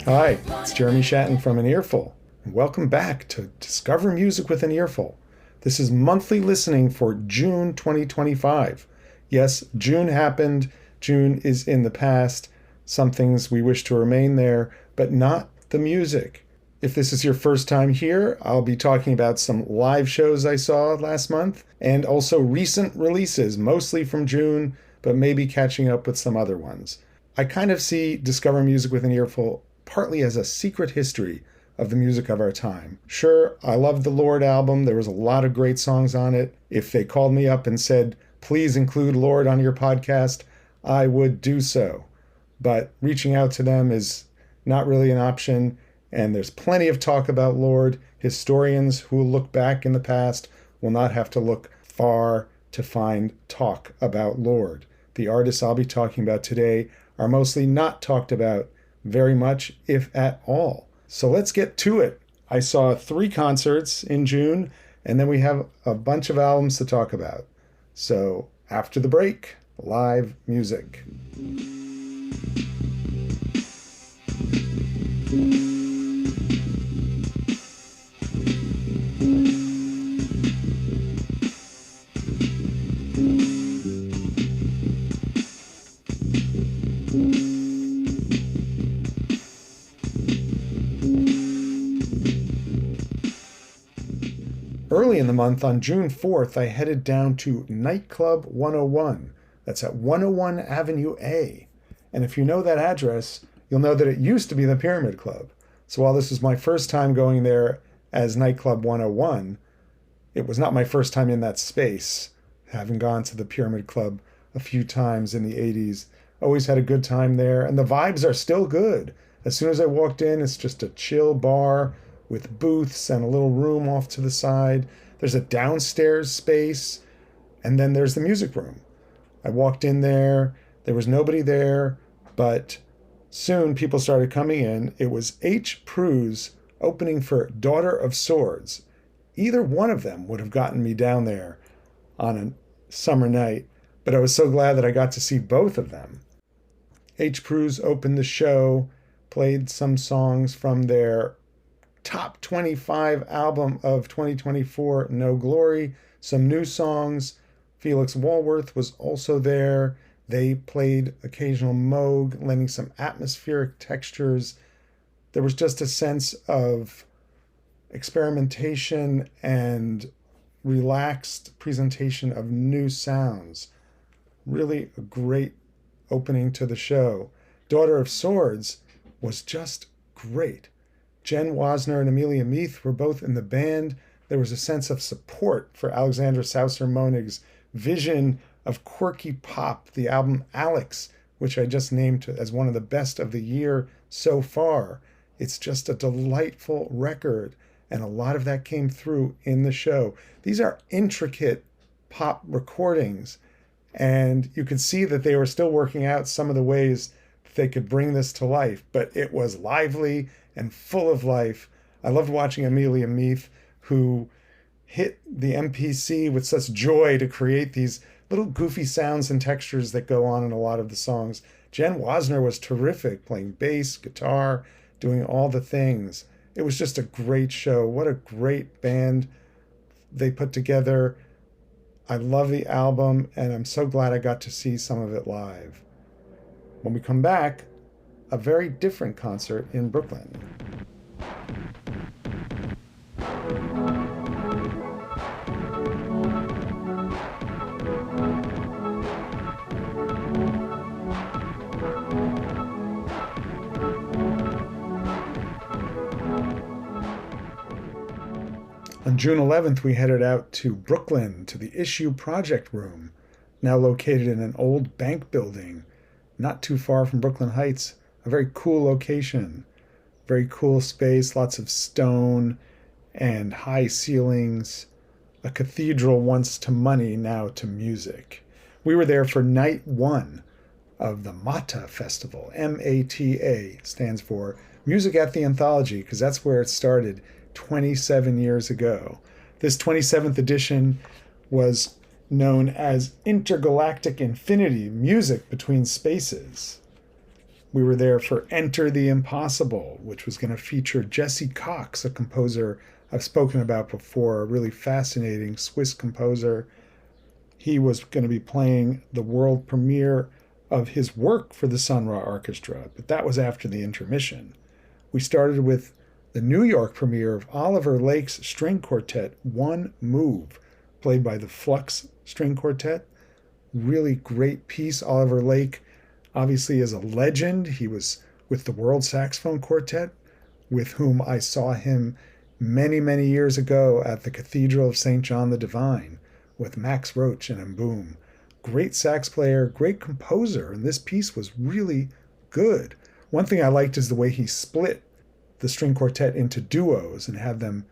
Hi, it's Jeremy Shatton from An Earful, and welcome back to Discover Music with An Earful. This is monthly listening for June 2025. Yes, June happened. June is in the past. Some things we wish to remain there, but not the music. If this is your first time here, I'll be talking about some live shows I saw last month and also recent releases, mostly from June, but maybe catching up with some other ones. I kind of see Discover Music with An Earful partly as a secret history of the music of our time. Sure, I love the Lorde album. There was a lot of great songs on it. If they called me up and said, please include Lorde on your podcast, I would do so. But reaching out to them is not really an option, and there's plenty of talk about Lorde. Historians who will look back in the past will not have to look far to find talk about Lorde. The artists I'll be talking about today are mostly not talked about very much, if at all. So let's get to it. I saw 3 concerts in June, and then we have a bunch of albums to talk about. So after the break, live music. Early in the month, on June 4th, I headed down to Nightclub 101. That's at 101 Avenue A. And if you know that address, you'll know that it used to be the Pyramid Club. So while this was my first time going there as Nightclub 101, it was not my first time in that space, having gone to the Pyramid Club a few times in the 80s. Always had a good time there, and the vibes are still good. As soon as I walked in, it's just a chill bar with booths and a little room off to the side. There's a downstairs space, and then there's the music room. I walked in there. There was nobody there, but soon people started coming in. It was H. Pruz opening for Daughter of Swords. Either one of them would have gotten me down there on a summer night, but I was so glad that I got to see both of them. H. Pruz opened the show, played some songs from their top 25 album of 2024, No Glory, some new songs. Felix Walworth was also there. They played occasional Moog, lending some atmospheric textures. There was just a sense of experimentation and relaxed presentation of new sounds. Really a great opening to the show. Daughter of Swords was just great. Jen Wasner and Amelia Meath were both in the band. There was a sense of support for Alexandra Sauser-Monig's vision of quirky pop, the album Alex, which I just named as one of the best of the year so far. It's just a delightful record, and a lot of that came through in the show. These are intricate pop recordings, and you could see that they were still working out some of the ways that they could bring this to life, but it was lively and full of life. I loved watching Amelia Meath, who hit the MPC with such joy to create these little goofy sounds and textures that go on in a lot of the songs. Jen Wasner was terrific, playing bass, guitar, doing all the things. It was just a great show. What a great band they put together. I love the album, and I'm so glad I got to see some of it live. When we come back, a very different concert in Brooklyn. On June 11th, we headed out to Brooklyn to the Issue Project Room, now located in an old bank building, not too far from Brooklyn Heights. A very cool location, very cool space, lots of stone and high ceilings. A cathedral once to money, now to music. We were there for night 1 of the MATA Festival. MATA stands for Music at the Anthology, because that's where it started 27 years ago. This 27th edition was known as Intergalactic Infinity, Music Between Spaces. We were there for Enter the Impossible, which was going to feature Jesse Cox, a composer I've spoken about before, a really fascinating Swiss composer. He was going to be playing the world premiere of his work for the Sun Ra Orchestra, but that was after the intermission. We started with the New York premiere of Oliver Lake's string quartet, One Move, played by the Flux String Quartet. Really great piece. Oliver Lake obviously is a legend. He was with the World Saxophone Quartet, with whom I saw him many, many years ago at the Cathedral of St. John the Divine with Max Roach and Mboum. Great sax player, great composer, and this piece was really good. One thing I liked is the way he split the string quartet into duos and had them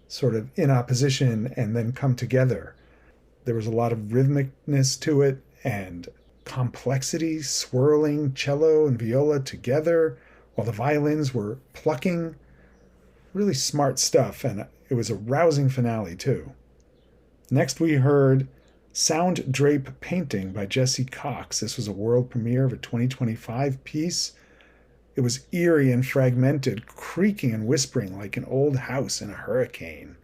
sort of in opposition and then come together. There was a lot of rhythmicness to it and complexity, swirling cello and viola together while the violins were plucking. Really smart stuff, and it was a rousing finale too. Next we heard Sound Drape Painting by Jesse Cox. This was a world premiere of a 2025 piece. It was eerie and fragmented, creaking and whispering like an old house in a hurricane.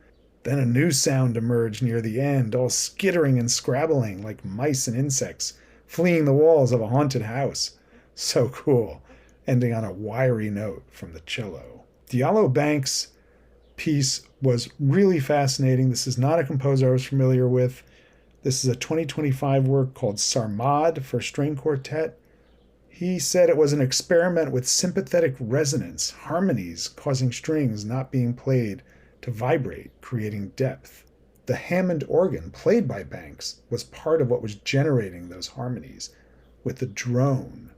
Then a new sound emerged near the end, all skittering and scrabbling like mice and insects fleeing the walls of a haunted house. So cool, ending on a wiry note from the cello. Diallo Banks' piece was really fascinating. This is not a composer I was familiar with. This is a 2025 work called Sarmad for string quartet. He said it was an experiment with sympathetic resonance, harmonies causing strings not being played to vibrate, creating depth. The Hammond organ, played by Banks, was part of what was generating those harmonies with the drone.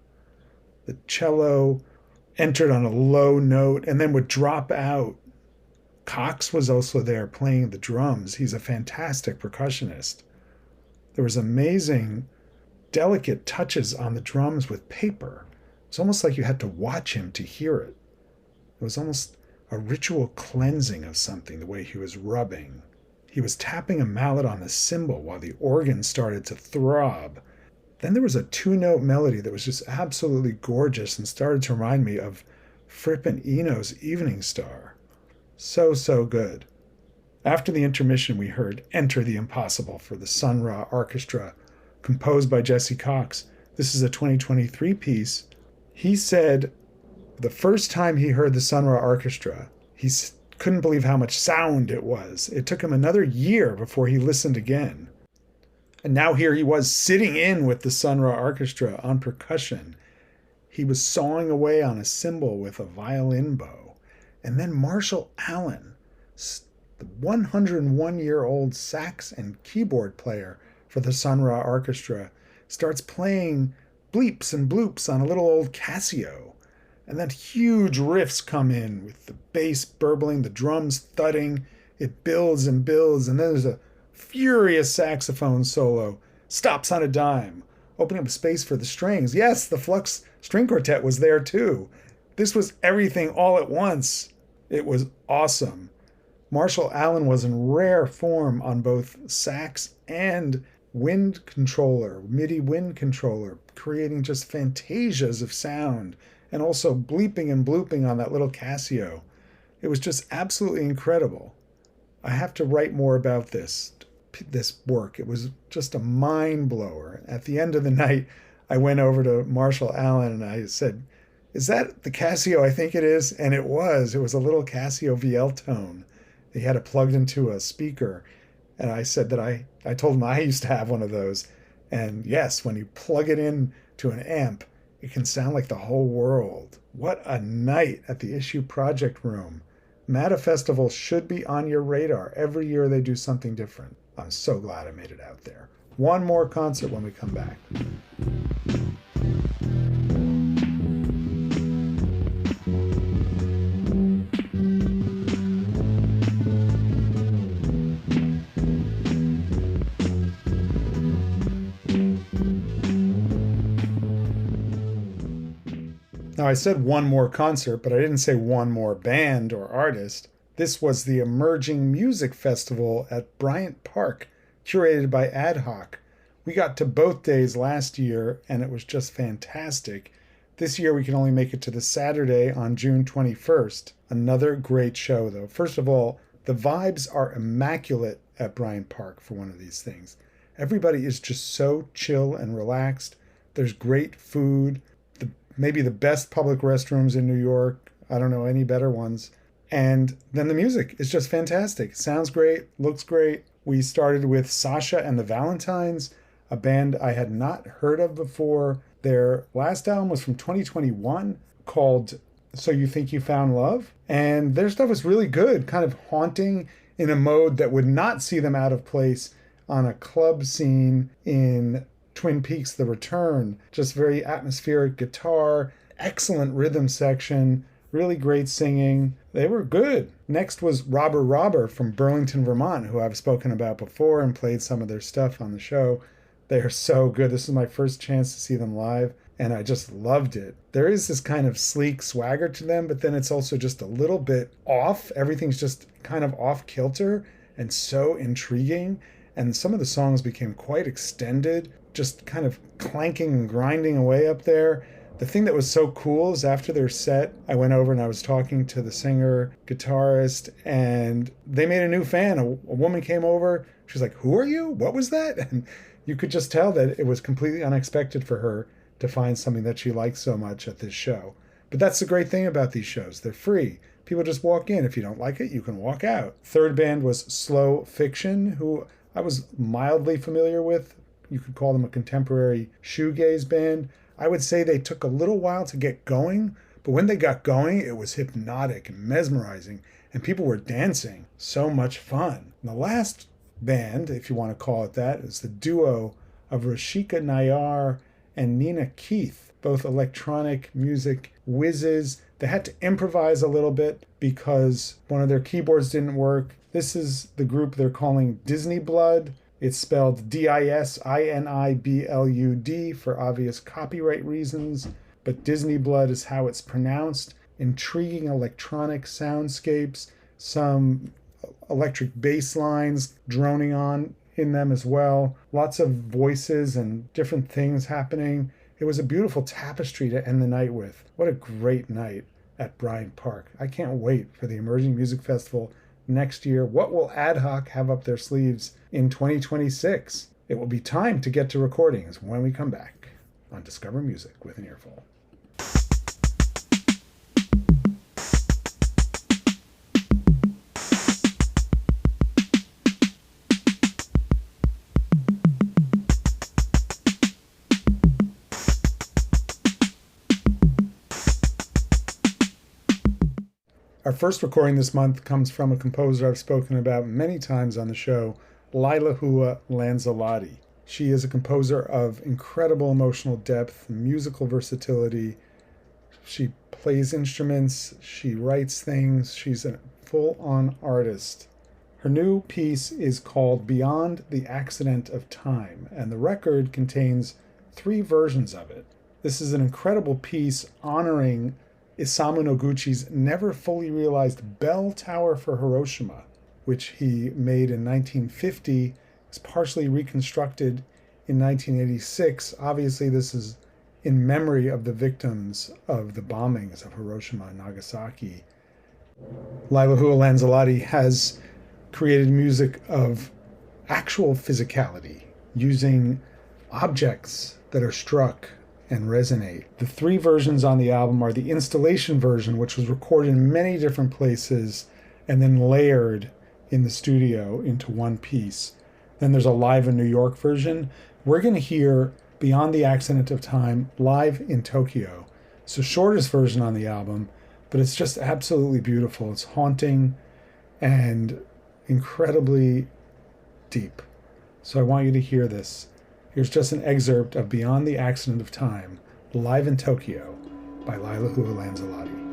The cello entered on a low note and then would drop out. Cox was also there playing the drums. He's a fantastic percussionist. There was amazing, delicate touches on the drums with paper. It was almost like you had to watch him to hear it. It was almost a ritual cleansing of something, the way he was rubbing. He was tapping a mallet on the cymbal while the organ started to throb. Then there was a two-note melody that was just absolutely gorgeous and started to remind me of Fripp and Eno's Evening Star. So good. After the intermission, we heard Enter the Impossible for the Sun Ra Orchestra, composed by Jesse Cox. This is a 2023 piece. He said the first time he heard the Sun Ra Orchestra, he couldn't believe how much sound it was. It took him another year before he listened again. And now here he was sitting in with the Sun Ra Orchestra on percussion. He was sawing away on a cymbal with a violin bow. And then Marshall Allen, the 101-year-old sax and keyboard player for the Sun Ra Orchestra, starts playing bleeps and bloops on a little old Casio. And then huge riffs come in with the bass burbling, the drums thudding. It builds and builds, and then there's a furious saxophone solo. Stops on a dime, opening up space for the strings. Yes, the Flux String Quartet was there too. This was everything all at once. It was awesome. Marshall Allen was in rare form on both sax and wind controller, MIDI wind controller, creating just fantasias of sound, and also bleeping and blooping on that little Casio. It was just absolutely incredible. I have to write more about this work. It was just a mind blower. At the end of the night, I went over to Marshall Allen and I said, "Is that the Casio I think it is?" And it was. It was a little Casio VL tone. He had it plugged into a speaker. And I said that I told him I used to have one of those. And yes, when you plug it in to an amp, it can sound like the whole world. What a night at the Issue Project Room. MATA Festival should be on your radar. Every year they do something different. I'm so glad I made it out there. One more concert when we come back. Now, I said one more concert, but I didn't say one more band or artist. This was the Emerging Music Festival at Bryant Park, curated by Ad Hoc. We got to both days last year, and it was just fantastic. This year we can only make it to the Saturday on June 21st. Another great show, though. First of all, the vibes are immaculate at Bryant Park for one of these things. Everybody is just so chill and relaxed. There's great food, maybe the best public restrooms in New York. I don't know any better ones. And then the music is just fantastic. Sounds great, looks great. We started with Sasha and the Valentines, a band I had not heard of before. Their last album was from 2021 called So You Think You Found Love. And their stuff was really good, kind of haunting in a mode that would not see them out of place on a club scene in Twin Peaks: The Return. Just very atmospheric guitar, excellent rhythm section, really great singing. They were good. Next was Robber from Burlington, Vermont, who I've spoken about before and played some of their stuff on the show. They are so good. This is my first chance to see them live, and I just loved it. There is this kind of sleek swagger to them, but then it's also just a little bit off. Everything's just kind of off kilter and so intriguing. And some of the songs became quite extended, just kind of clanking and grinding away up there. The thing that was so cool is after their set, I went over and I was talking to the singer, guitarist, and they made a new fan. A woman came over. She was like, "Who are you? What was that?" And you could just tell that it was completely unexpected for her to find something that she liked so much at this show. But that's the great thing about these shows. They're free. People just walk in. If you don't like it, you can walk out. Third band was Slow Fiction, who I was mildly familiar with. You could call them a contemporary shoegaze band. I would say they took a little while to get going, but when they got going, it was hypnotic and mesmerizing, and people were dancing. So much fun. And the last band, if you want to call it that, is the duo of Rashika Nayar and Nina Keith, both electronic music whizzes. They had to improvise a little bit because one of their keyboards didn't work. This is the group they're calling Disney Blood. It's spelled Disiniblud for obvious copyright reasons, but Disney Blood is how it's pronounced. Intriguing electronic soundscapes, some electric bass lines droning on in them as well. Lots of voices and different things happening. It was a beautiful tapestry to end the night with. What a great night at Bryant Park. I can't wait for the Emerging Music Festival next year. What will Ad Hoc have up their sleeves in 2026? It will be time to get to recordings when we come back on Discover Music with an Earful. Our first recording this month comes from a composer I've spoken about many times on the show, Lailahua Lanzalotti. She is a composer of incredible emotional depth, musical versatility. She plays instruments, she writes things, she's a full-on artist. Her new piece is called Beyond the Accident of Time, and the record contains 3 versions of it. This is an incredible piece honoring Isamu Noguchi's never fully realized bell tower for Hiroshima, which he made in 1950. It was partially reconstructed in 1986. Obviously, this is in memory of the victims of the bombings of Hiroshima and Nagasaki. Lailahua Lanzalotti has created music of actual physicality, using objects that are struck and resonate. The 3 versions on the album are the installation version, which was recorded in many different places and then layered in the studio into one piece. Then there's a live in New York version. We're going to hear Beyond the Accident of Time live in Tokyo. It's the shortest version on the album, but it's just absolutely beautiful. It's haunting and incredibly deep. So I want you to hear this. Here's just an excerpt of Beyond the Accident of Time, live in Tokyo, by Lailahua Lanzalotti.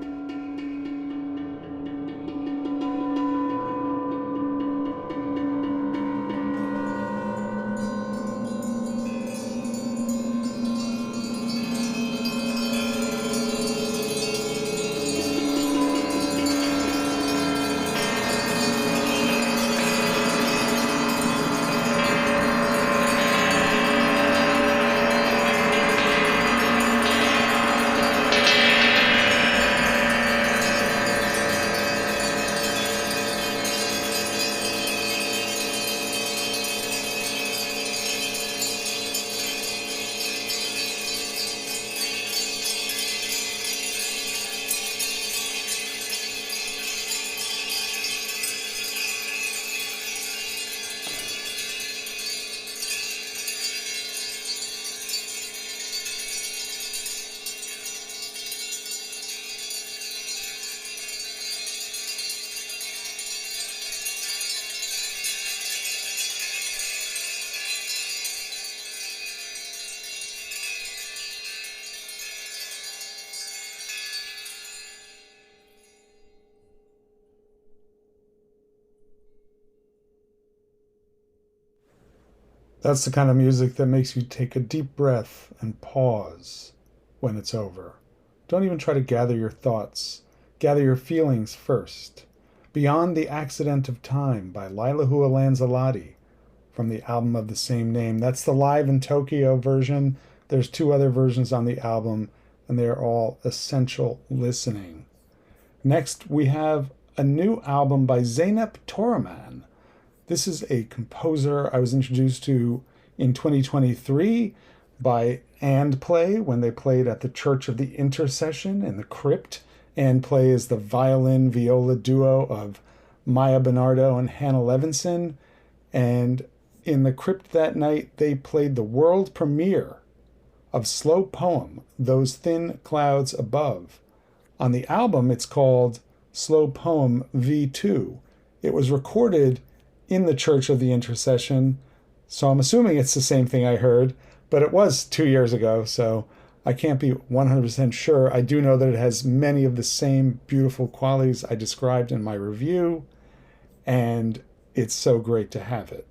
That's the kind of music that makes you take a deep breath and pause when it's over. Don't even try to gather your thoughts. Gather your feelings first. Beyond the Accident of Time by Lailahu Alanzalati from the album of the same name. That's the live in Tokyo version. There's 2 other versions on the album, and they are all essential listening. Next, we have a new album by Zeynep Toraman. This is a composer I was introduced to in 2023 by And Play when they played at the Church of the Intercession in the Crypt. And Play is the violin viola duo of Maya Bernardo and Hannah Levinson. And in the Crypt that night, they played the world premiere of Slow Poem, Those Thin Clouds Above. On the album, it's called Slow Poem V2. It was recorded in the Church of the Intercession, so I'm assuming it's the same thing I heard, but it was 2 years ago, so I can't be 100% sure. I do know that it has many of the same beautiful qualities I described in my review, and it's so great to have it.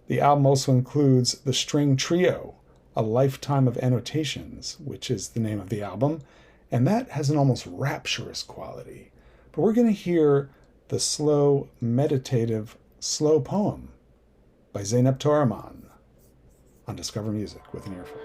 The album also includes the String Trio, A Lifetime of Annotations, which is the name of the album, and that has an almost rapturous quality. But we're going to hear the slow, meditative, slow poem by Zeynep Toraman on Discover Music with an Earful.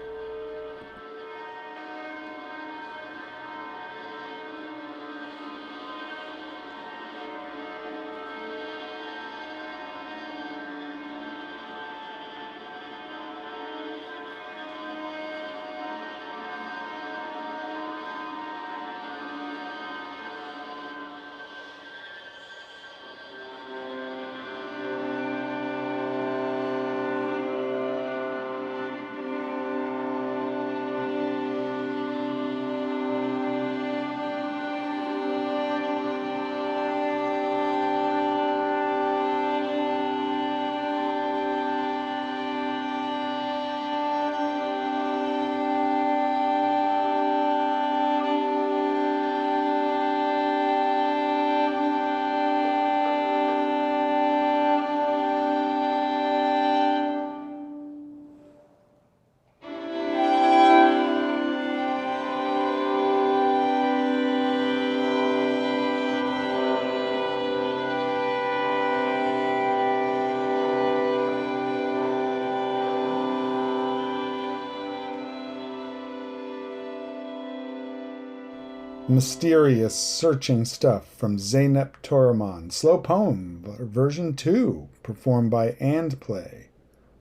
Mysterious, searching stuff from Zeynep Toraman. Slow Poem, version 2, performed by And Play,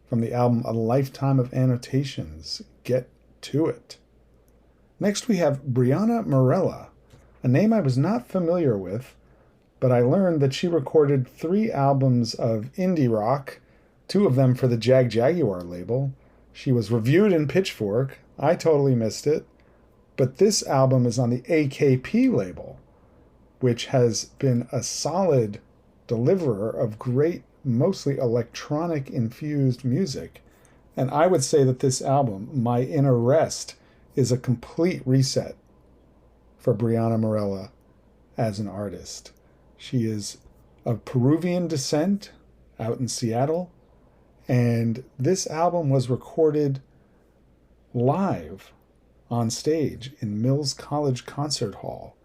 from the album A Lifetime of Annotations. Get to it. Next we have Brianna Morella, a name I was not familiar with, but I learned that she recorded 3 albums of indie rock, 2 of them for the Jag Jaguar label. She was reviewed in Pitchfork. I totally missed it. But this album is on the AKP label, which has been a solid deliverer of great, mostly electronic-infused music. And I would say that this album, My Inner Rest, is a complete reset for Brianna Morella as an artist. She is of Peruvian descent, out in Seattle, and this album was recorded live on stage in Mills College Concert Hall.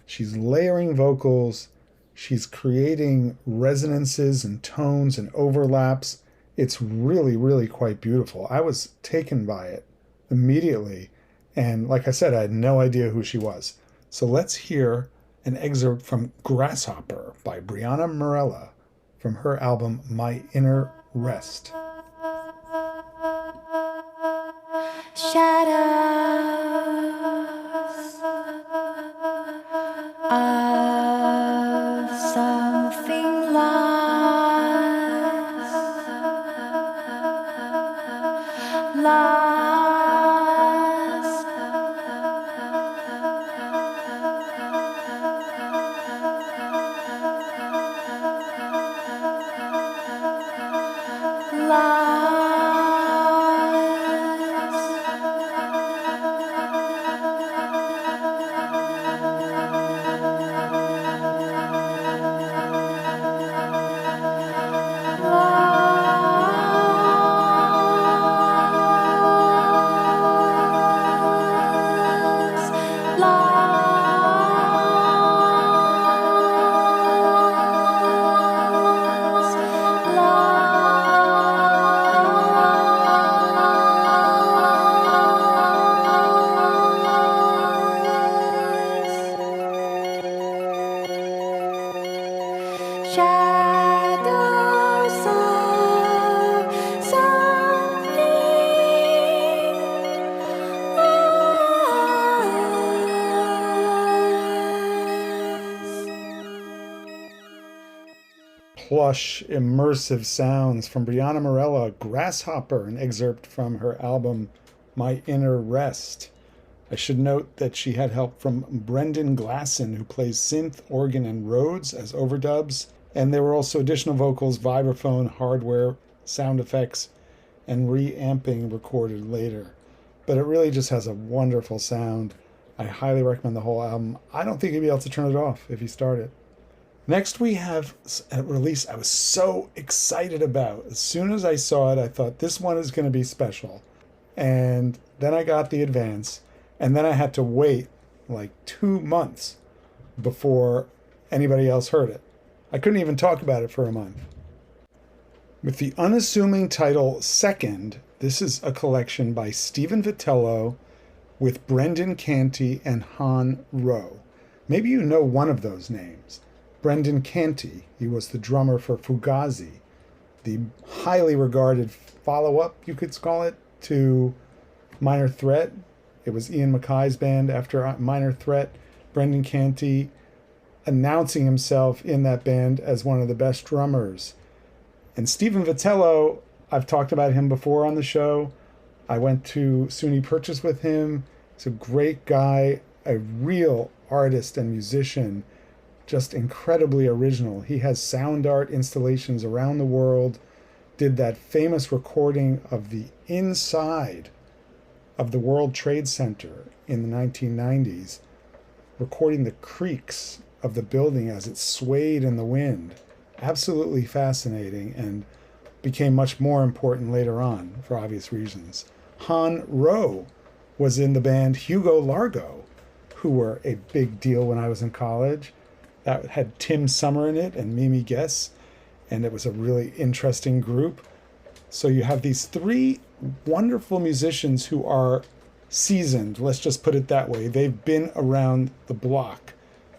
She's layering vocals, she's creating resonances and tones and overlaps. It's really, really quite beautiful. I was taken by it immediately, and like I said, I had no idea who she was. So let's hear an excerpt from Grasshopper by Brianna Morella from her album My Inner Rest. Shadows of something lost, lost, lost. shadows of Plush, immersive sounds from Brianna Morella, Grasshopper, an excerpt from her album My Inner Rest. I should note that she had help from Brendan Glasson, who plays synth, organ, and Rhodes as overdubs. And there were also additional vocals, vibraphone, hardware, sound effects, and reamping recorded later. But it really just has a wonderful sound. I highly recommend the whole album. I don't think you'd be able to turn it off if you start it. Next, we have a release I was so excited about. As soon as I saw it, I thought this one is going to be special. And then I got the advance, and then I had to wait like 2 months before anybody else heard it. I couldn't even talk about it for a month. With the unassuming title Second, this is a collection by Stephen Vitello with Brendan Canty and Han Rowe. Maybe you know one of those names. Brendan Canty, he was the drummer for Fugazi, the highly regarded follow-up, you could call it, to Minor Threat. It was Ian MacKay's band after Minor Threat. Brendan Canty announcing himself in that band as one of the best drummers. And Stephen Vitello, I've talked about him before on the show. I went to SUNY Purchase with him. He's a great guy, a real artist and musician, just incredibly original. He has sound art installations around the world, did that famous recording of the inside of the World Trade Center in the 1990s, recording the creaks of the building as it swayed in the wind. Absolutely fascinating, and became much more important later on for obvious reasons. Han Rowe was in the band Hugo Largo, who were a big deal when I was in college. That had Tim Summer in it and Mimi Guess, and it was a really interesting group. So you have these three wonderful musicians who are seasoned, let's just put it that way. They've been around the block.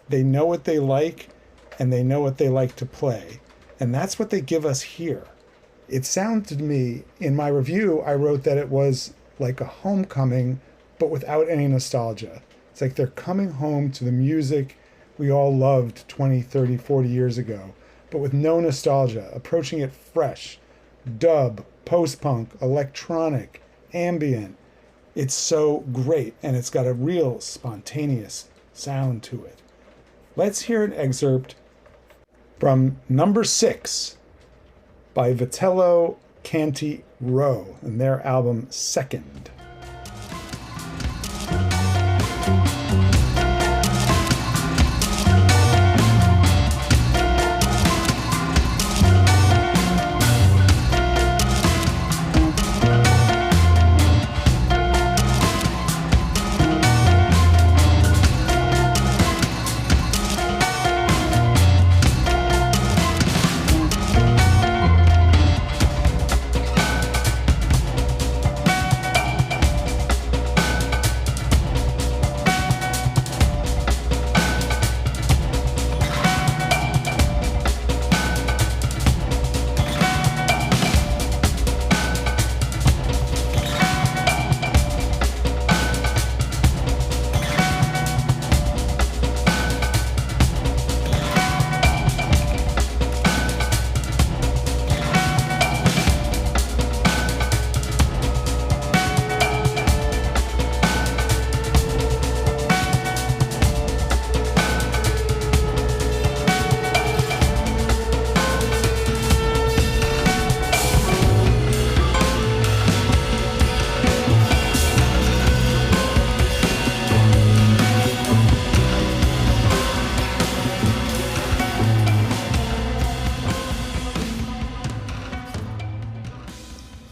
They know what they like, and they know what they like to play. And that's what they give us here. It sounded to me, in my review, I wrote that it was like a homecoming, but without any nostalgia. It's like they're coming home to the music we all loved 20, 30, 40 years ago, but with no nostalgia, approaching it fresh. Dub, post-punk, electronic, ambient. It's so great, and it's got a real spontaneous sound to it. Let's hear an excerpt from number 6 by Vitello, Canty, Rowe, and their album Second.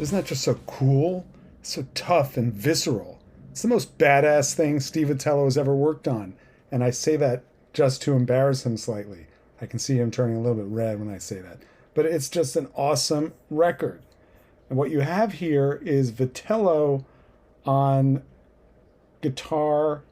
Isn't that just so cool? So tough and visceral. It's the most badass thing Steve Vitello has ever worked on. And I say that just to embarrass him slightly. I can see him turning a little bit red when I say that. But it's just an awesome record. And what you have here is Vitello on guitar,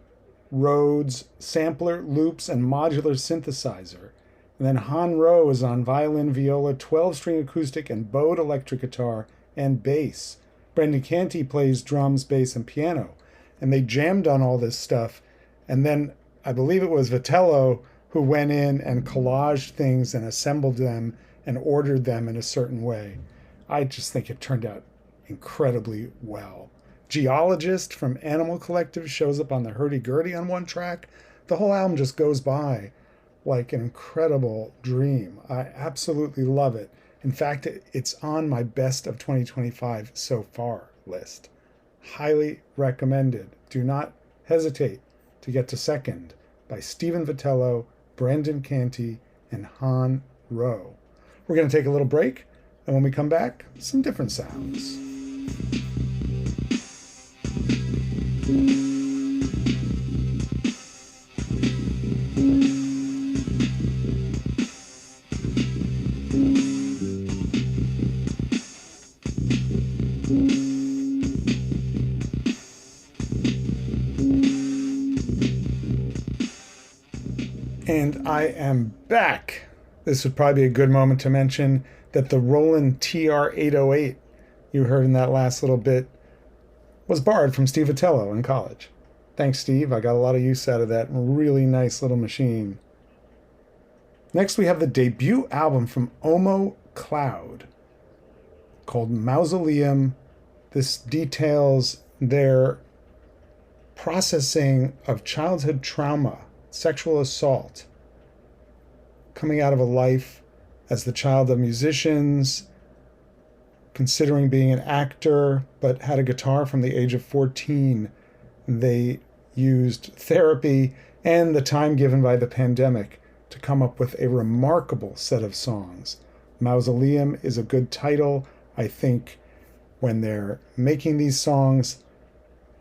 Rhodes, sampler, loops, and modular synthesizer. And then Han Rowe is on violin, viola, 12-string acoustic, and bowed electric guitar and bass. Brendan Canty plays drums, bass, and piano. And they jammed on all this stuff. And then I believe it was Vitello who went in and collaged things and assembled them and ordered them in a certain way. I just think it turned out incredibly well. Geologist from Animal Collective shows up on the hurdy-gurdy on one track. The whole album just goes by like an incredible dream. I absolutely love it. In fact, it's on my best of 2025 so far list. Highly recommended. Do not hesitate to get to Second by Stephen Vitello, Brendan Canty, and Han Rowe. We're going to take a little break, and when we come back, some different sounds. And I am back. This would probably be a good moment to mention that the Roland TR-808 you heard in that last little bit was borrowed from Steve Vitello in college. Thanks, Steve. I got a lot of use out of that really nice little machine. Next, we have the debut album from Omo Cloud called Mausoleum. This details their processing of childhood trauma, sexual assault, coming out of a life as the child of musicians, considering being an actor, but had a guitar from the age of 14. They used therapy and the time given by the pandemic to come up with a remarkable set of songs. Mausoleum is a good title. I think when they're making these songs,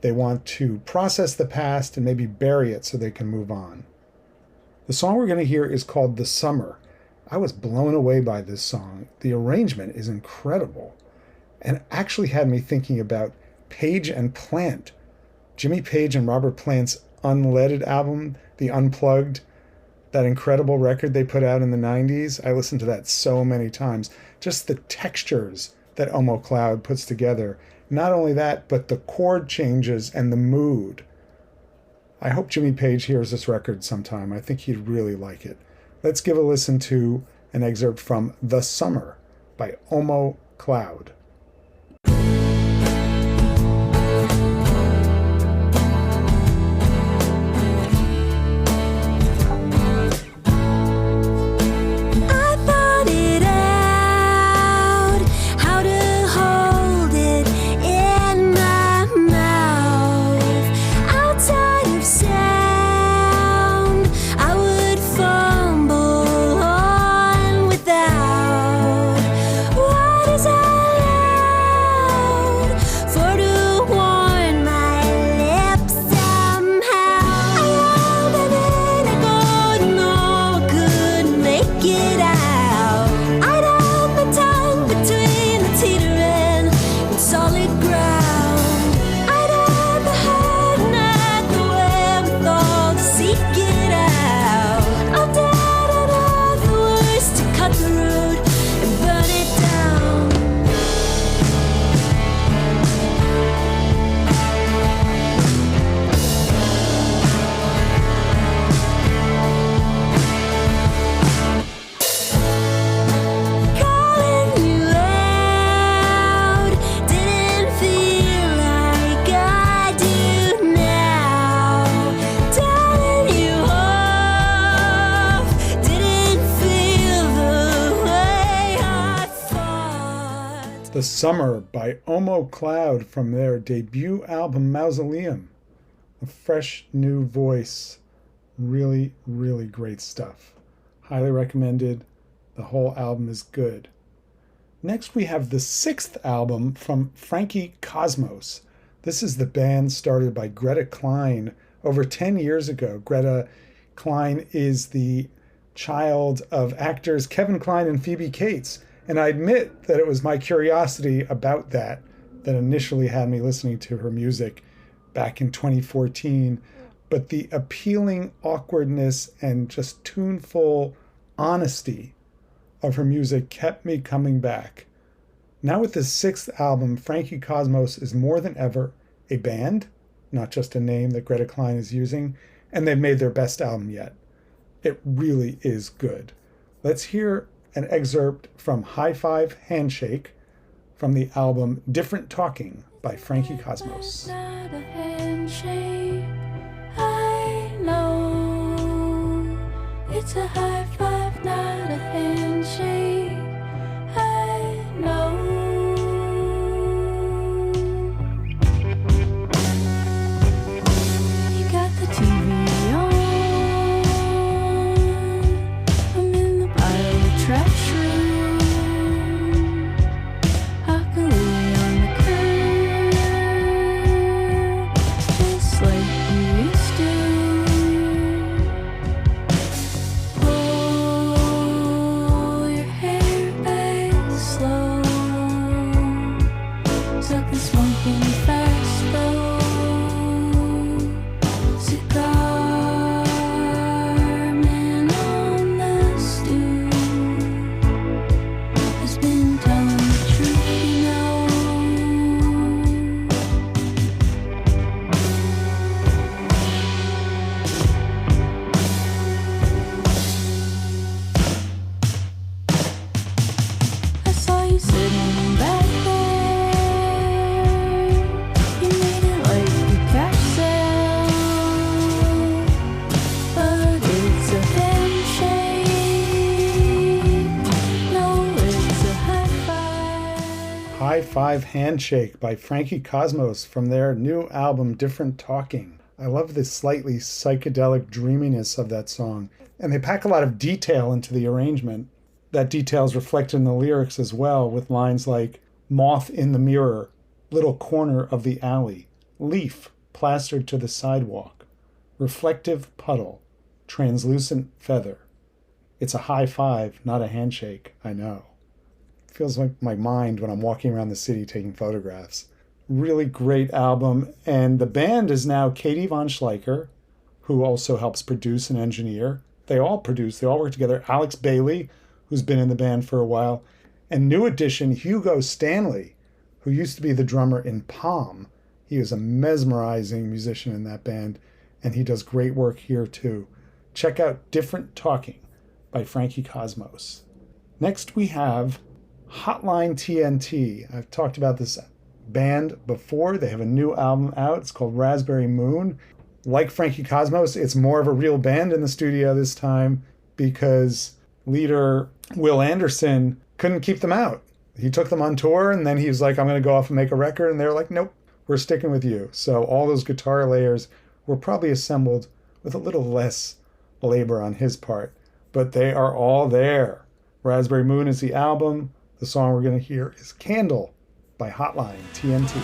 they want to process the past and maybe bury it so they can move on. The song we're going to hear is called The Summer. I was blown away by this song. The arrangement is incredible and actually had me thinking about Page and Plant. Jimmy Page and Robert Plant's Unleaded album, The Unplugged, that incredible record they put out in the 90s. I listened to that so many times. Just the textures that Omo Cloud puts together. Not only that, but the chord changes and the mood. I hope Jimmy Page hears this record sometime. I think he'd really like it. Let's give a listen to an excerpt from The Summer by Omo Cloud. The Summer by Omo Cloud from their debut album Mausoleum. A fresh new voice. Really, really great stuff. Highly recommended. The whole album is good. Next we have the 6th album from Frankie Cosmos. This is the band started by Greta Klein over 10 years ago. Greta Klein is the child of actors Kevin Kline and Phoebe Cates. And I admit that it was my curiosity about that initially had me listening to her music back in 2014. But the appealing awkwardness and just tuneful honesty of her music kept me coming back. Now with this 6th album, Frankie Cosmos is more than ever a band, not just a name that Greta Kline is using, and they've made their best album yet. It really is good. Let's hear an excerpt from High Five Handshake from the album Different Talking by Frankie Cosmos. Not a handshake, I know. It's a high five, not a handshake, I know. You got the TV on, I'm in the pile of trash room. Hockley on the curb, just like you used to. Pull your hair back slow, tuck the smoking fast though. Cigar man on the stoop has been telling the truth, you know. I saw you sitting back there. You made it like a cash sale, but it's a handshake. No, it's a high five. High Five Handshake by Frankie Cosmos from their new album Different Talking. I love the slightly psychedelic dreaminess of that song, and they pack a lot of detail into the arrangement. That detail is reflected in the lyrics as well, with lines like moth in the mirror, little corner of the alley, leaf plastered to the sidewalk, reflective puddle, translucent feather. It's a high five, not a handshake, I know. Feels like my mind when I'm walking around the city taking photographs. Really great album. And the band is now Katie Von Schleicher, who also helps produce and engineer. They all work together. Alex Bailey, who's been in the band for a while. And new addition, Hugo Stanley, who used to be the drummer in Palm. He is a mesmerizing musician in that band, and he does great work here too. Check out Different Talking by Frankie Cosmos. Next we have Hotline TNT. I've talked about this band before. They have a new album out. It's called Raspberry Moon. Like Frankie Cosmos, it's more of a real band in the studio this time because leader Will Anderson couldn't keep them out. He took them on tour and then he was like, I'm going to go off and make a record. And they're like, nope, we're sticking with you. So all those guitar layers were probably assembled with a little less labor on his part, but they are all there. Raspberry Moon is the album. The song we're going to hear is Candle by Hotline TNT.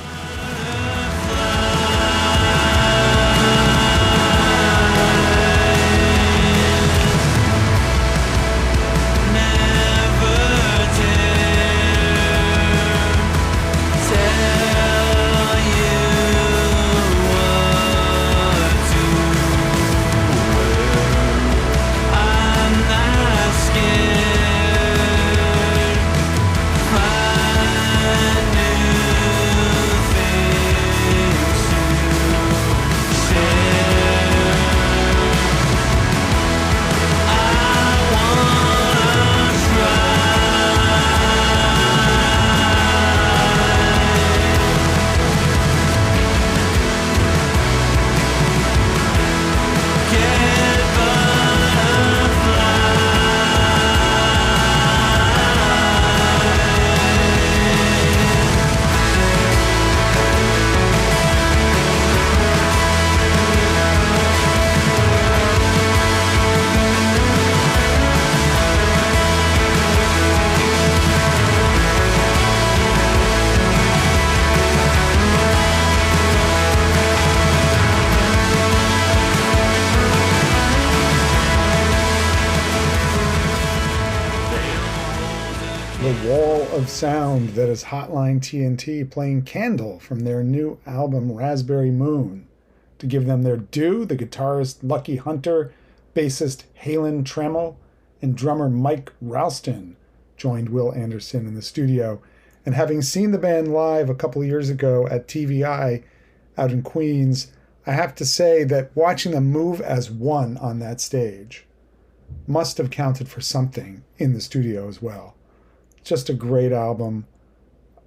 Of sound that is Hotline TNT playing Candle from their new album Raspberry Moon. To give them their due, the guitarist Lucky Hunter, bassist Halen Trammell, and drummer Mike Ralston joined Will Anderson in the studio. And having seen the band live a couple of years ago at TVI out in Queens, I have to say that watching them move as one on that stage must have counted for something in the studio as well. Just a great album,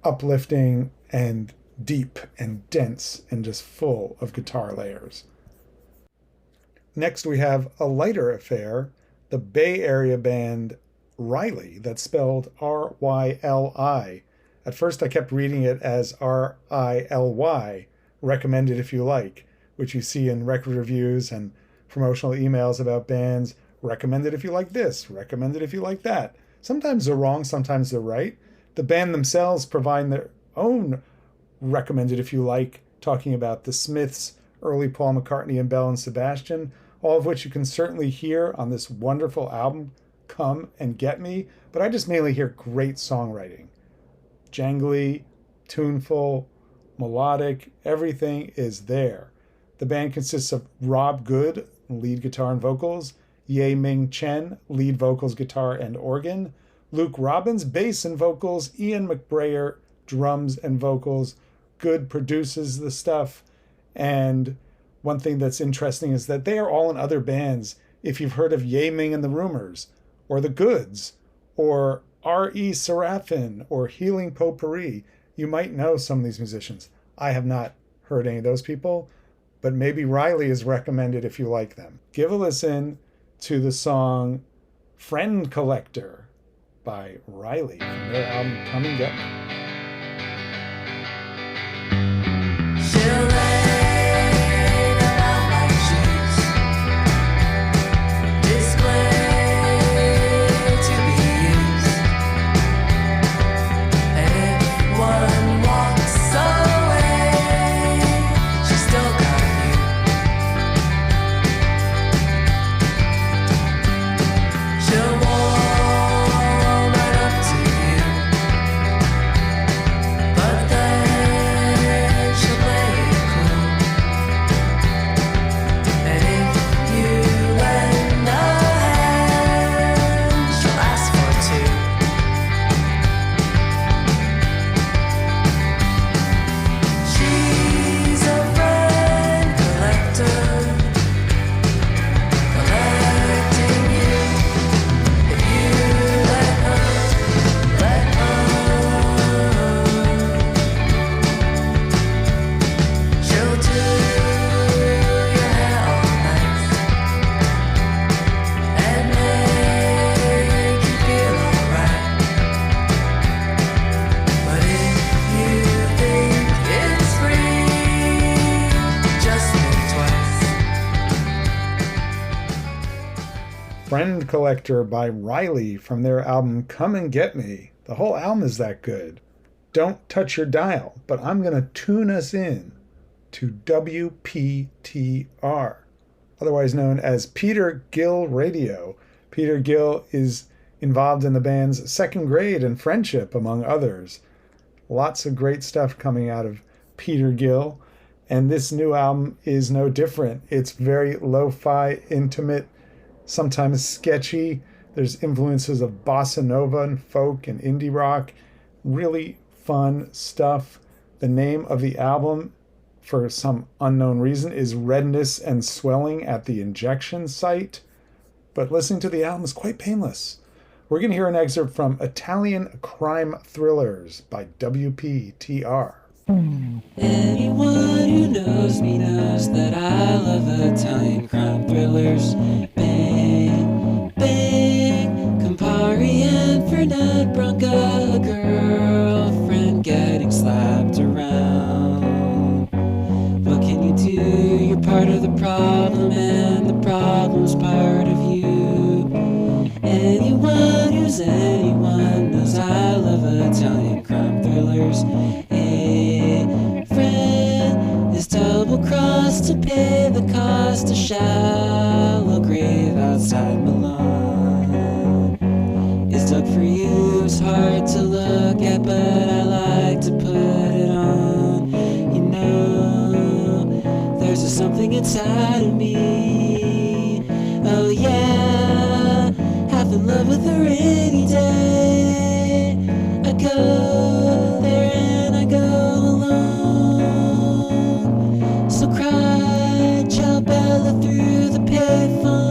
uplifting and deep and dense and just full of guitar layers. Next we have a lighter affair, the Bay Area band Riley, that's spelled R-Y-L-I. At first I kept reading it as R-I-L-Y, recommended if you like, which you see in record reviews and promotional emails about bands, recommended if you like this, recommended if you like that. Sometimes they're wrong, sometimes they're right. The band themselves provide their own recommended if you like, talking about the Smiths, early Paul McCartney and Bell and Sebastian, all of which you can certainly hear on this wonderful album, Come and Get Me, but I just mainly hear great songwriting. Jangly, tuneful, melodic, everything is there. The band consists of Rob Good, lead guitar and vocals, Ye Ming Chen, lead vocals, guitar, and organ, Luke Robbins, bass and vocals, Ian McBrayer, drums and vocals. Good produces the stuff. And one thing that's interesting is that they are all in other bands. If you've heard of Ye Ming and the Rumors, or The Goods, or R.E. Seraphin, or Healing Potpourri, you might know some of these musicians. I have not heard any of those people, but maybe Riley is recommended if you like them. Give a listen to the song Friend Collector by Riley from their album Come and Get Me. Friend Collector by Riley from their album Come and Get Me. The whole album is that good. Don't touch your dial, but I'm going to tune us in to WPTR, otherwise known as Peter Gill Radio. Peter Gill is involved in the band's Second Grade and Friendship, among others. Lots of great stuff coming out of Peter Gill, and this new album is no different. It's very lo-fi, intimate, sometimes sketchy. There's influences of bossa nova and folk and indie rock. Really fun stuff. The name of the album, for some unknown reason, is Redness and Swelling at the Injection Site. But listening to the album is quite painless. We're going to hear an excerpt from Italian Crime Thrillers by WPTR. Anyone who knows me knows that I love Italian crime thrillers. Bang, bang, Campari and Fernet Branca, a girlfriend getting slapped around. What can you do? You're part of the problem and the problem's part of you. Anyone who's anyone knows I love Italian crime thrillers. A friend is double-crossed to pay the cost. A shallow grave outside Milan is dug for you. It's hard to look at, but I like to put it on. You know, there's just something inside of me. Oh yeah, half in love with a rainy day. I go there and I go alone. So cry, Ciao Bella, through the payphone.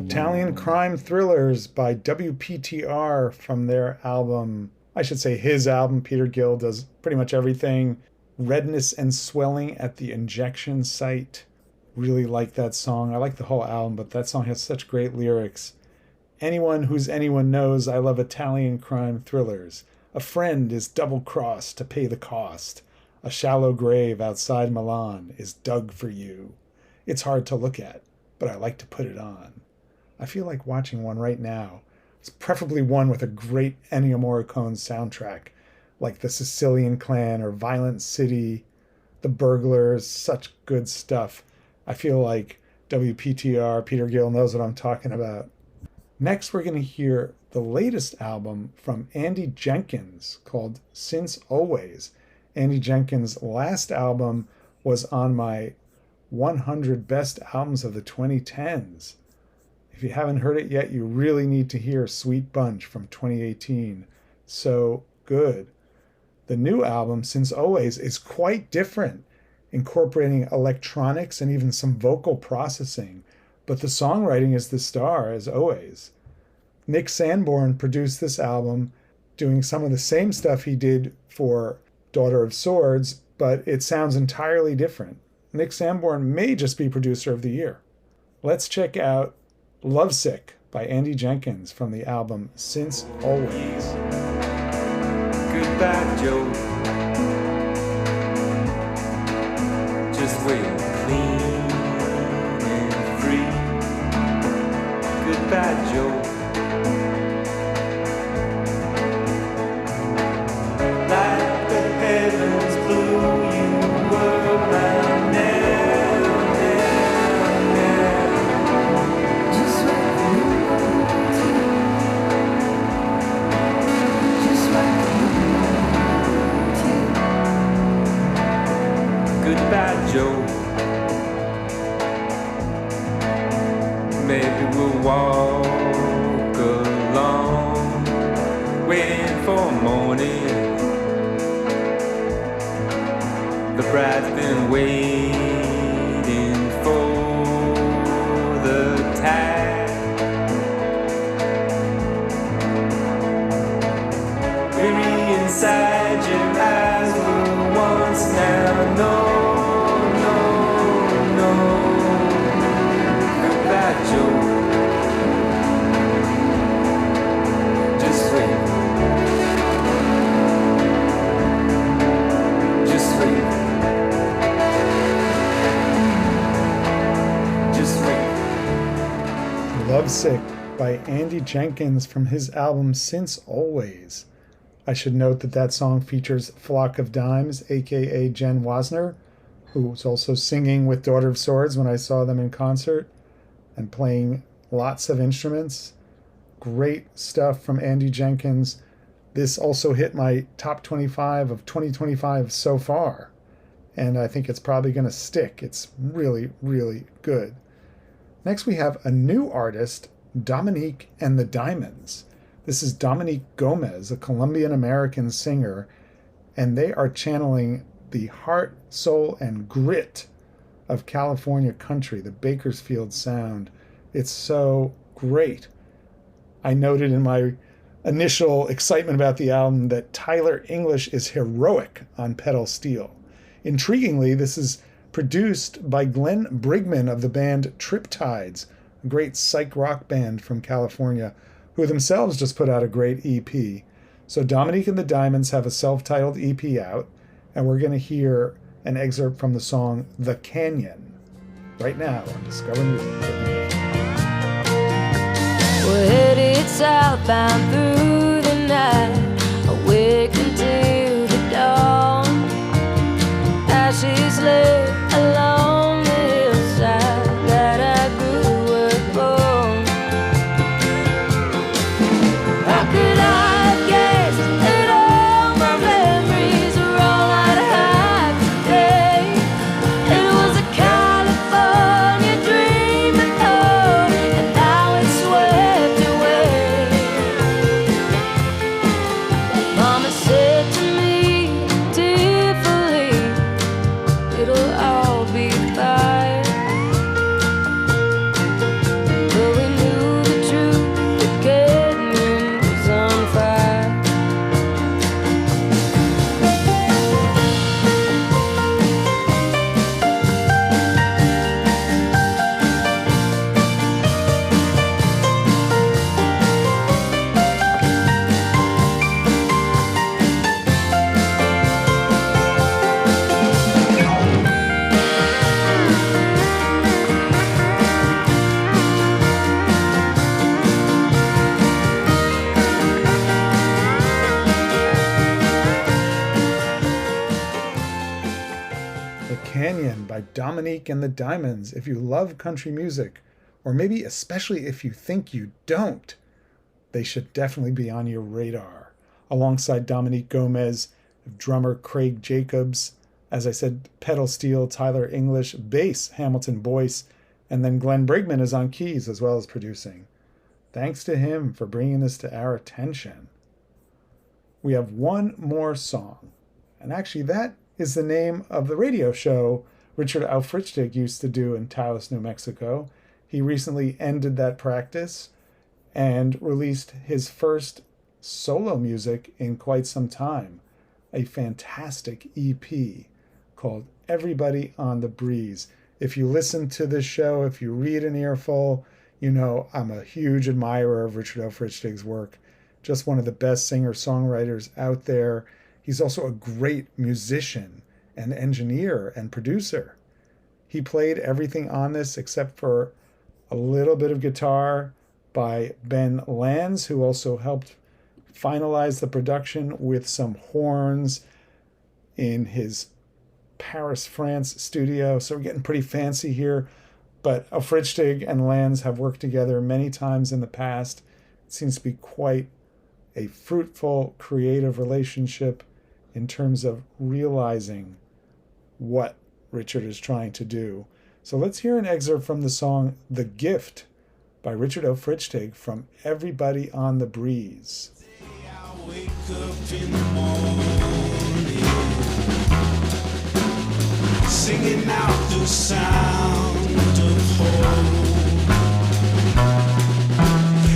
Italian Crime Thrillers by WPTR from their album, I should say his album. Peter Gill does pretty much everything. Redness and Swelling at the Injection Site. Really like that song. I like the whole album, but that song has such great lyrics. Anyone who's anyone knows I love Italian crime thrillers. A friend is double-crossed to pay the cost. A shallow grave outside Milan is dug for you. It's hard to look at, but I like to put it on. I feel like watching one right now. It's preferably one with a great Ennio Morricone soundtrack, like The Sicilian Clan or Violent City, The Burglars, such good stuff. I feel like WPTR, Peter Gill, knows what I'm talking about. Next, we're going to hear the latest album from Andy Jenkins called Since Always. Andy Jenkins' last album was on my 100 Best Albums of the 2010s. If you haven't heard it yet, you really need to hear Sweet Bunch from 2018. So good. The new album, Since Always, is quite different, incorporating electronics and even some vocal processing, but the songwriting is the star, as always. Nick Sanborn produced this album, doing some of the same stuff he did for Daughter of Swords, but it sounds entirely different. Nick Sanborn may just be producer of the year. Let's check out Lovesick by Andy Jenkins from the album Since Always. Goodbye, Joe. Just wait, clean and free. Goodbye, Joe. Like the heavens blew, you were mine now, now. Just like the just like the goodbye, Joe. Maybe we'll walk along, waiting for morning. The bride's been waiting for the tide. Weary inside your eyes were once now. No, no, no. Goodbye, Joe. Just wait. Just wait. Just wait. Lovesick by Andy Jenkins from his album Since Always. I should note that that song features Flock of Dimes, aka Jen Wasner, who was also singing with Daughter of Swords when I saw them in concert, and playing lots of instruments. Great stuff from Andy Jenkins. This also hit my top 25 of 2025 so far, and I think it's probably going to stick. It's really, really good. Next we have a new artist, Dominique and the Diamonds. This is Dominique Gomez, a Colombian-American singer, and they are channeling the heart, soul, and grit of California country, the Bakersfield sound. It's so great. I noted in my initial excitement about the album that Tyler English is heroic on pedal steel. Intriguingly, this is produced by Glenn Brigman of the band Triptides, a great psych rock band from California, who themselves just put out a great EP. So Dominique and the Diamonds have a self-titled EP out, and we're going to hear an excerpt from the song The Canyon right now on Discover Music. We're headed southbound through the night, awake until the dawn. Ashes lay along the hillside that I grew upon. by Dominique and the Diamonds. If you love country music, or maybe especially if you think you don't, they should definitely be on your radar. Alongside Dominique Gomez, drummer Craig Jacobs, as I said, pedal steel Tyler English, bass Hamilton Boyce, and then Glenn Brigman is on keys as well as producing. Thanks to him for bringing this to our attention. We have one more song, and actually that is the name of the radio show Richard Aufrichtig used to do in Taos, New Mexico. He recently ended that practice and released his first solo music in quite some time, a fantastic EP called Everybody on the Breeze. If you listen to this show, if you read An Earful, you know I'm a huge admirer of Richard Aufrichtig's work. Just one of the best singer-songwriters out there. He's also a great musician and engineer and producer. He played everything on this except for a little bit of guitar by Ben Lanz, who also helped finalize the production with some horns in his Paris, France studio. So we're getting pretty fancy here. But Aufrichtig and Lanz have worked together many times in the past. It seems to be quite a fruitful, creative relationship in terms of realizing what Richard is trying to do. So let's hear an excerpt from the song The Gift by Richard Aufrichtig from Everybody on the Breeze. I wake up in the morning, singing out the sound of home.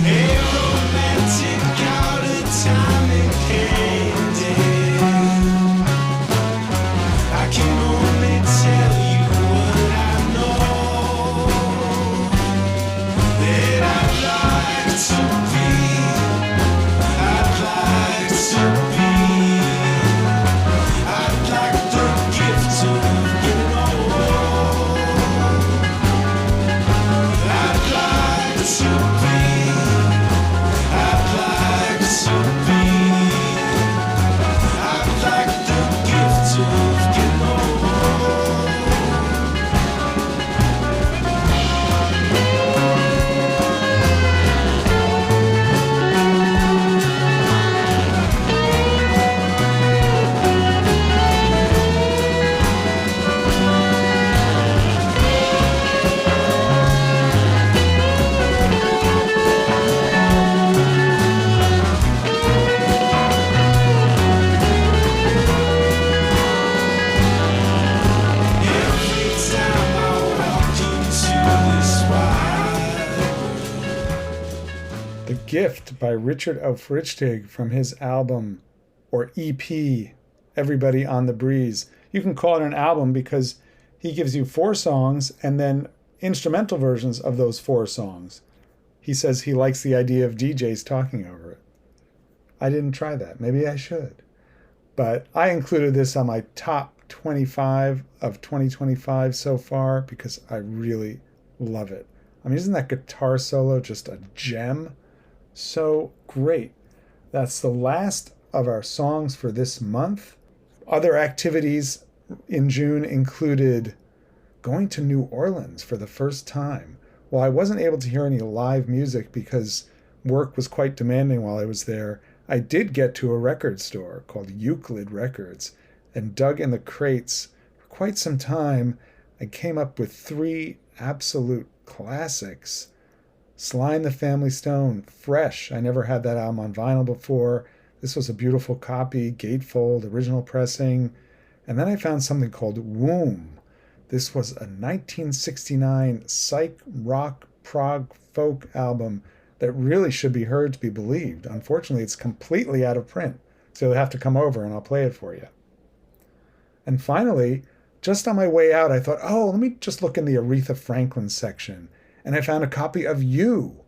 A romantic out of time and candy. I can only tell you what I know, that I'd like to be, I'd like to be, I'd like the gift of getting old. I'd like to be, I'd like to be, I'd like the gift of getting old. Every time I walk into this wide The Gift by Richard Aufrichtig from his album or EP, Everybody on the Breeze. You can call it an album because he gives you 4 songs and then instrumental versions of those 4 songs. He says he likes the idea of DJs talking over it. I didn't try that. Maybe I should. But I included this on my top 25 of 2025 so far because I really love it. I mean, isn't that guitar solo just a gem? So great. That's the last of our songs for this month. Other activities in June included going to New Orleans for the first time. While I wasn't able to hear any live music because work was quite demanding while I was there, I did get to a record store called Euclid Records and dug in the crates for quite some time. I came up with 3 absolute classics. Sly and the Family Stone, fresh. I never had that album on vinyl before. This was a beautiful copy, gatefold, original pressing. And then I found something called Womb. This was a 1969 psych rock prog folk album that really should be heard to be believed. Unfortunately, it's completely out of print, so you'll have to come over and I'll play it for you. And finally, just on my way out, I thought, oh, let me just look in the Aretha Franklin section. And I found a copy of You,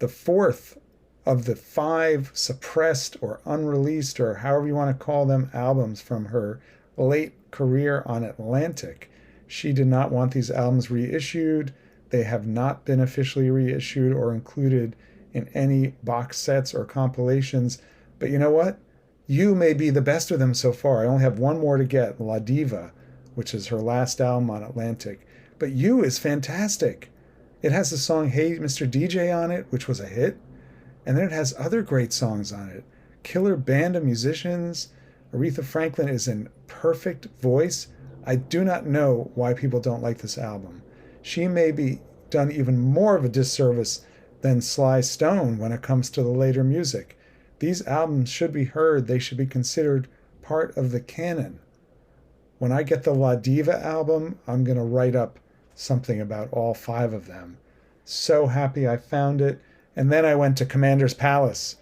the 4th of the 5 suppressed or unreleased, or however you want to call them, albums from her late career on Atlantic. She did not want these albums reissued. They have not been officially reissued or included in any box sets or compilations. But you know what? You may be the best of them so far. I only have one more to get, La Diva, which is her last album on Atlantic. But You is fantastic. It has the song Hey Mr. DJ on it, which was a hit. And then it has other great songs on it. Killer band of musicians. Aretha Franklin is in perfect voice. I do not know why people don't like this album. She may be done even more of a disservice than Sly Stone when it comes to the later music. These albums should be heard. They should be considered part of the canon. When I get the La Diva album, I'm going to write up something about all 5 of them. So happy I found it. And then I went to Commander's Palace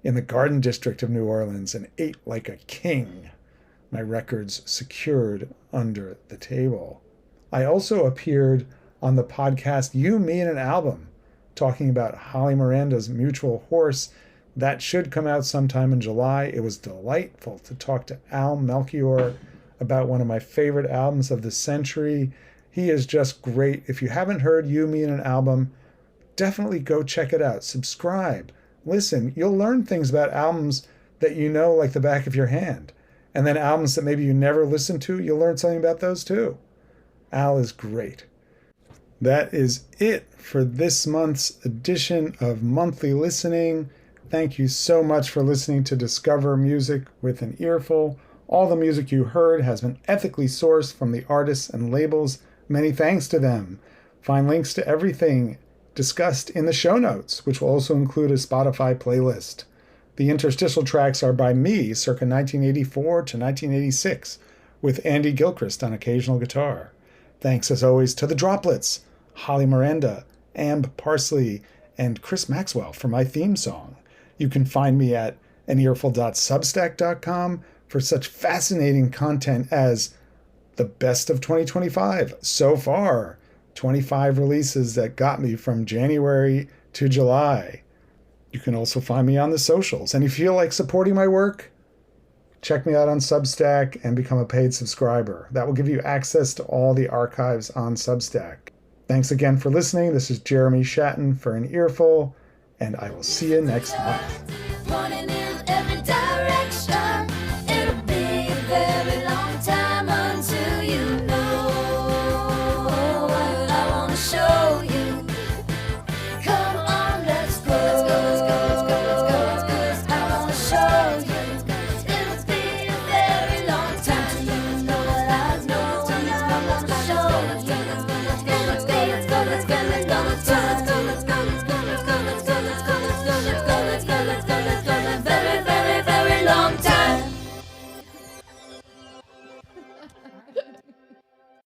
in the Garden District of New Orleans and ate like a king. My records secured under the table. I also appeared on the podcast You, Me, and an Album, talking about Holly Miranda's Mutual Horse. That should come out sometime in July. It was delightful to talk to Al Melchior about one of my favorite albums of the century. He is just great. If you haven't heard You, Me, and an Album, definitely go check it out. Subscribe. Listen. You'll learn things about albums that you know like the back of your hand. And then albums that maybe you never listened to, you'll learn something about those too. Al is great. That is it for this month's edition of Monthly Listening. Thank you so much for listening to Discover Music with an Earful. All the music you heard has been ethically sourced from the artists and labels. Many thanks to them. Find links to everything discussed in the show notes, which will also include a Spotify playlist. The interstitial tracks are by me, circa 1984 to 1986, with Andy Gilchrist on occasional guitar. Thanks as always to the Droplets, Holly Miranda, Amb Parsley, and Chris Maxwell for my theme song. You can find me at anearful.substack.com for such fascinating content as the best of 2025 so far, 25 releases that got me from January to July. You can also find me on the socials. And if you feel like supporting my work, check me out on Substack and become a paid subscriber. That will give you access to all the archives on Substack. Thanks again for listening. This is Jeremy Shatton for An Earful, and I will see you next month. Running in every direction. It'll be a very long time until you know. I wanna show